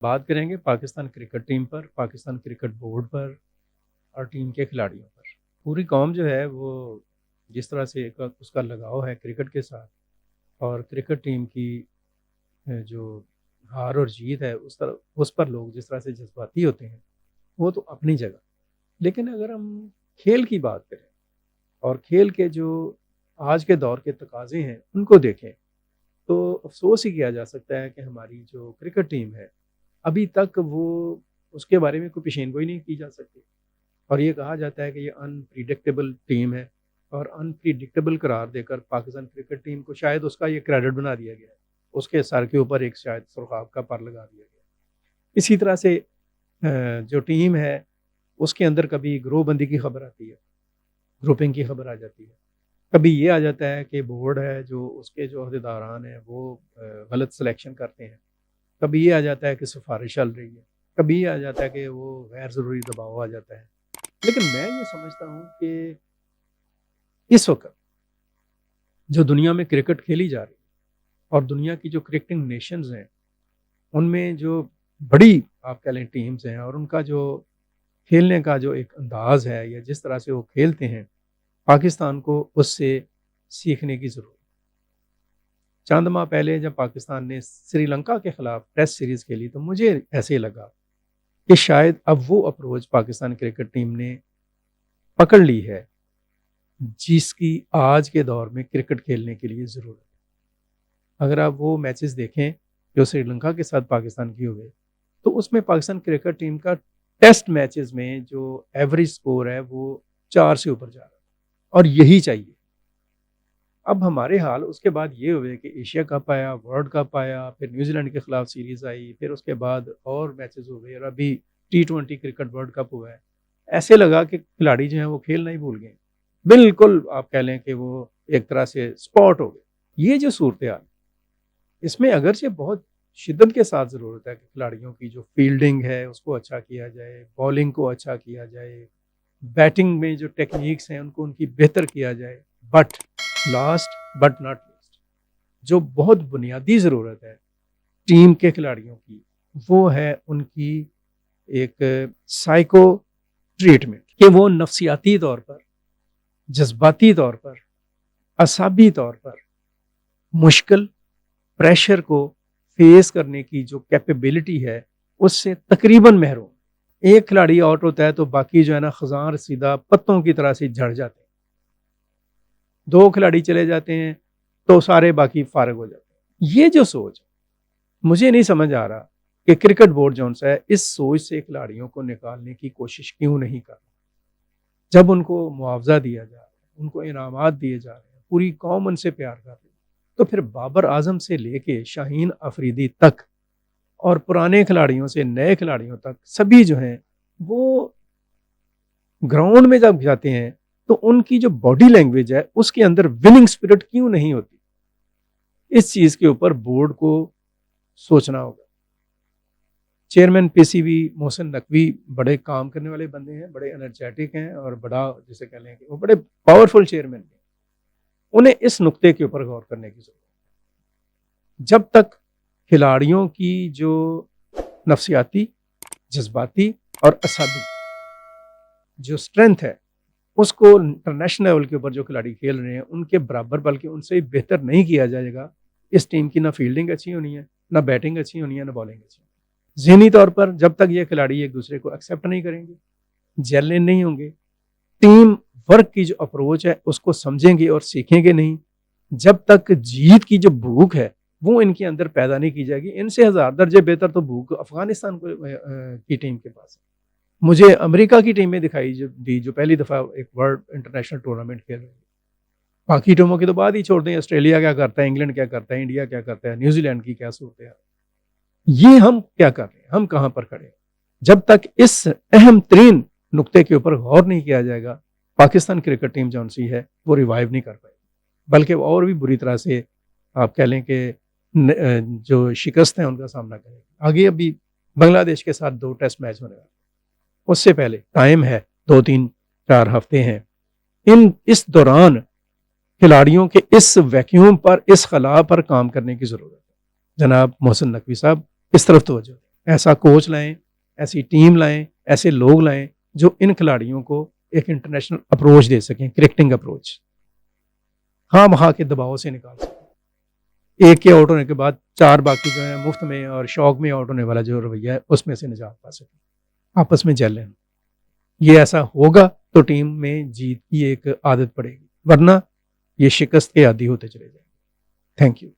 بات کریں گے پاکستان کرکٹ ٹیم پر، پاکستان کرکٹ بورڈ پر اور ٹیم کے کھلاڑیوں پر۔ پوری قوم جو ہے وہ جس طرح سے اس کا لگاؤ ہے کرکٹ کے ساتھ، اور کرکٹ ٹیم کی جو ہار اور جیت ہے اس پر لوگ جس طرح سے جذباتی ہوتے ہیں، وہ تو اپنی جگہ۔ لیکن اگر ہم کھیل کی بات کریں اور کھیل کے جو آج کے دور کے تقاضے ہیں ان کو دیکھیں، تو افسوس ہی کیا جا سکتا ہے کہ ہماری جو کرکٹ ٹیم ہے ابھی تک وہ اس کے بارے میں کوئی پیشین گوئی نہیں کی جا سکتی، اور یہ کہا جاتا ہے کہ یہ انپریڈکٹیبل ٹیم ہے، اور انپریڈکٹیبل قرار دے کر پاکستان کرکٹ ٹیم کو شاید اس کا یہ کریڈٹ بنا دیا گیا ہے، اس کے سر کے اوپر ایک شاید سرخاب کا پر لگا دیا گیا۔ اسی طرح سے جو ٹیم ہے اس کے اندر کبھی گروہ بندی کی خبر آتی ہے، گروپنگ کی خبر آ جاتی ہے، کبھی یہ آ جاتا ہے کہ بورڈ ہے جو اس کے جو عہدیداران ہیں وہ غلط سلیکشن کرتے ہیں، کبھی یہ آ جاتا ہے کہ سفارش چل رہی ہے، کبھی یہ آ جاتا ہے کہ وہ غیر ضروری دباؤ آ جاتا ہے۔ لیکن میں یہ سمجھتا ہوں کہ اس وقت جو دنیا میں کرکٹ کھیلی جا رہی ہے اور دنیا کی جو کرکٹنگ نیشنز ہیں ان میں جو بڑی آپ کہہ لیں ٹیمز ہیں، اور ان کا جو کھیلنے کا جو ایک انداز ہے یا جس طرح سے وہ کھیلتے ہیں، پاکستان کو اس سے سیکھنے کی ضرورت ہے۔ چند ماہ پہلے جب پاکستان نے سری لنکا کے خلاف ٹیسٹ سیریز کھیلی تو مجھے ایسے لگا کہ شاید اب وہ اپروچ پاکستان کرکٹ ٹیم نے پکڑ لی ہے جس کی آج کے دور میں کرکٹ کھیلنے کے لیے ضرورت ہے۔ اگر آپ وہ میچز دیکھیں جو سری لنکا کے ساتھ پاکستان کی ہوئے، تو اس میں پاکستان کرکٹ ٹیم کا ٹیسٹ میچز میں جو ایوریج سکور ہے وہ 4 سے اوپر جا رہا ہے، اور یہی چاہیے۔ اب ہمارے حال اس کے بعد یہ ہوئے کہ ایشیا کپ آیا، ورلڈ کپ آیا، پھر نیوزی لینڈ کے خلاف سیریز آئی، پھر اس کے بعد اور میچز ہو گئے، اور ابھی T20 کرکٹ ورلڈ کپ ہوا ہے۔ ایسے لگا کہ کھلاڑی جو ہیں وہ کھیلنا ہی بھول گئے، بالکل آپ کہہ لیں کہ وہ ایک طرح سے سپاٹ ہو گئے۔ یہ جو صورتحال، اس میں اگرچہ بہت شدت کے ساتھ ضرورت ہے کہ کھلاڑیوں کی جو فیلڈنگ ہے اس کو اچھا کیا جائے، بالنگ کو اچھا کیا جائے، بیٹنگ میں جو ٹیکنیکس ہیں ان کو ان کی بہتر کیا جائے، but last but not least جو بہت بنیادی ضرورت ہے ٹیم کے کھلاڑیوں کی، وہ ہے ان کی ایک سائیکو ٹریٹمنٹ، کہ وہ نفسیاتی طور پر، جذباتی طور پر، اعصابی طور پر مشکل پریشر کو فیس کرنے کی جو کیپیبلٹی ہے اس سے تقریباً محروم۔ ایک کھلاڑی آؤٹ ہوتا ہے تو باقی جو ہے نا خزاں رسیدہ پتوں کی طرح سے جھڑ جاتے ہیں، 2 کھلاڑی چلے جاتے ہیں تو سارے باقی فارغ ہو جاتے ہیں۔ یہ جو سوچ مجھے نہیں سمجھ آ رہا کہ کرکٹ بورڈ جو ہے اس سوچ سے کھلاڑیوں کو نکالنے کی کوشش کیوں نہیں کر رہا۔ جب ان کو معاوضہ دیا جا رہا ہے، ان کو انعامات دیے جا رہے ہیں، پوری قوم ان سے پیار کر رہی ہے، تو پھر بابر اعظم سے لے کے شاہین افریدی تک اور پرانے کھلاڑیوں سے نئے کھلاڑیوں تک سبھی جو ہیں وہ گراؤنڈ میں جب جاتے ہیں تو ان کی جو باڈی لینگویج ہے اس کے اندر وننگ سپرٹ کیوں نہیں ہوتی؟ اس چیز کے اوپر بورڈ کو سوچنا ہوگا۔ Chairman P C B Mohsin Naqvi بڑے کام کرنے والے بندے ہیں، بڑے انرجیٹک ہیں، اور بڑا جسے کہہ لیں کہ وہ بڑے پاورفل چیئرمین ہیں۔ انہیں اس نقطے کے اوپر غور کرنے کی ضرورت ہے۔ جب تک کھلاڑیوں کی جو نفسیاتی، جذباتی اور اعصابی جو اسٹرینتھ ہے اس کو انٹرنیشنل لیول کے اوپر جو کھلاڑی کھیل رہے ہیں ان کے برابر بلکہ ان سے بہتر نہیں کیا جائے گا، اس ٹیم کی نہ فیلڈنگ اچھی ہونی ہے، نہ بیٹنگ اچھی ہونی ہے، نہ بالنگ اچھی ہونی ہے۔ ذہنی طور پر جب تک یہ کھلاڑی ایک دوسرے کو ایکسیپٹ نہیں کریں گے، جیلن نہیں ہوں گے، ٹیم ورک کی جو اپروچ ہے اس کو سمجھیں گے اور سیکھیں گے نہیں، جب تک جیت کی جو بھوک ہے وہ ان کے اندر پیدا نہیں کی جائے گی، ان سے 1000 درجے بہتر تو بھوک افغانستان کی ٹیم کے پاس ہے۔ مجھے امریکہ کی ٹیمیں دکھائی جو پہلی دفعہ ایک ورلڈ انٹرنیشنل ٹورنامنٹ کھیل رہی ہے۔ باقی ٹیموں کی تو بعد ہی چھوڑ دیں، آسٹریلیا کیا کرتا ہے، انگلینڈ کیا کرتا ہے، انڈیا کیا کرتا ہے، نیوزی لینڈ کی کیا صورت ہے، یہ ہم کیا کر رہے ہیں، ہم کہاں پر کھڑے ہیں؟ جب تک اس اہم ترین نقطے کے اوپر غور نہیں کیا جائے گا، پاکستان کرکٹ ٹیم جون سی ہے وہ ریوائیو نہیں کر پائے، بلکہ وہ اور بھی بری طرح سے آپ کہہ لیں کہ جو شکست ہیں ان کا سامنا کرے گا۔ آگے ابھی بنگلہ دیش کے ساتھ 2 ٹیسٹ میچ ہونے والے، اس سے پہلے ٹائم ہے، 2-3-4 ہفتے ہیں۔ اس دوران کھلاڑیوں کے اس ویکیوم پر، اس خلا پر کام کرنے کی ضرورت ہے۔ جناب محسن نقوی صاحب اس طرف توجہ دیں۔ ایسا کوچ لائیں, ایسی ٹیم لائیں, ایسے لوگ لائیں جو ان کھلاڑیوں کو ایک انٹرنیشنل اپروچ دے سکیں, کرکٹنگ اپروچ, ہاں وہاں کے دباؤ سے نکال سکیں. ایک کے آؤٹ ہونے کے بعد 4 باقی جو ہیں مفت میں اور شوق میں آؤٹ ہونے والا جو رویہ ہے اس میں سے نجات پا سکیں, آپس میں جل لیں. یہ ایسا ہوگا تو ٹیم میں جیت کی ایک عادت پڑے گی, ورنہ یہ شکست کے عادی ہوتے چلے جائیں گے. Thank you.